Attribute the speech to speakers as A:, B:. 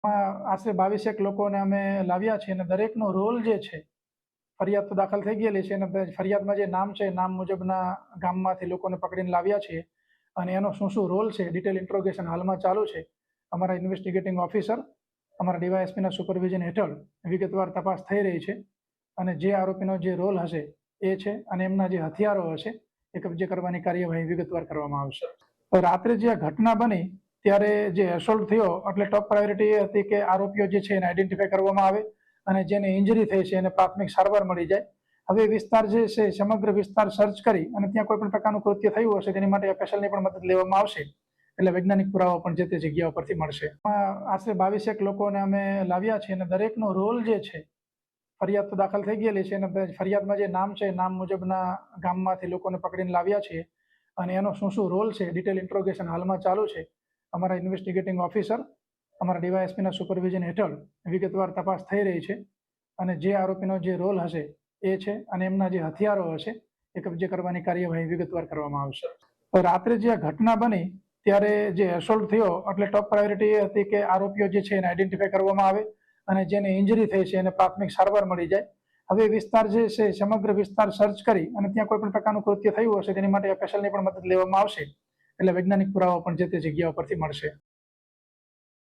A: આશરે 22 લોકોને અમે લાવ્યા છીએ અને દરેકનો રોલ જે છે, ફરિયાદ તો દાખલ થઈ ગયેલી છે અને ફરિયાદમાં જે નામ છે નામ મુજબના ગામમાંથી લોકોને પકડીને લાવ્યા છીએ અને એનો શું રોલ છે ડિટેલ ઇન્ટ્રોગેશન હાલમાં ચાલુ છે. અમારા ઇન્વેસ્ટિગેટિંગ ઓફિસર અમારા ડીવાયએસપીના સુપરવિઝન હેઠળ વિગતવાર તપાસ થઈ રહી છે અને જે આરોપીનો જે રોલ હશે એ છે અને એમના જે હથિયારો હશે એ કબજે કરવાની કાર્યવાહી વિગતવાર કરવામાં આવશે. રાત્રે જે આ ઘટના બની ત્યારે જે એસોલ્ટ થયો એટલે ટોપ પ્રાયોરિટી એ હતી કે આરોપીઓ જે છે એને આઈડેન્ટિફાઈ કરવામાં આવે અને જેને ઇન્જરી થઈ છે એને પ્રાથમિક સારવાર મળી જાય. હવે વિસ્તાર જે છે સમગ્ર વિસ્તાર સર્ચ કરી અને ત્યાં કોઈ પણ પ્રકારનું કૃત્ય થયું હશે તેની માટે એફએસએલની પણ મદદ લેવામાં આવશે, એટલે વૈજ્ઞાનિક પુરાવા પણ જે તે જગ્યા પરથી મળશે. આશરે 22 લોકોને અમે લાવ્યા છીએ અને દરેકનો રોલ જે છે, ફરિયાદ તો દાખલ થઈ ગયેલી છે અને ફરિયાદમાં જે નામ છે નામ મુજબના ગામમાંથી લોકોને પકડીને લાવ્યા છીએ અને એનો શું રોલ છે ડિટેલ ઇન્ટ્રોગેશન હાલમાં ચાલુ છે. અમારા ઇન્વેસ્ટિગેટિંગ ઓફિસર અમારા ડીવાયએસપીના સુપરવિઝન હેઠળ વિગતવાર તપાસ થઈ રહી છે અને જે આરોપીનો જે રોલ હશે એ છે અને એમના જે હથિયારો હશે એ કબજે કરવાની કાર્યવાહી વિગતવાર કરવામાં આવશે. રાત્રે જે આ ઘટના બની ત્યારે જે એસોલ્ટ થયો એટલે ટોપ પ્રાયોરિટી એ હતી કે આરોપીઓ જે છે એને આઈડેન્ટિફાઈ કરવામાં આવે અને જેને ઇન્જરી થઈ છે એને પ્રાથમિક સારવાર મળી જાય. હવે વિસ્તાર જે છે સમગ્ર વિસ્તાર સર્ચ કરી અને ત્યાં કોઈ પણ પ્રકારનું કૃત્ય થયું હશે તેની માટે એફએસએલની પણ મદદ લેવામાં આવશે, એટલે વૈજ્ઞાનિક પુરાવા પણ જે તે જગ્યા પરથી મળશે.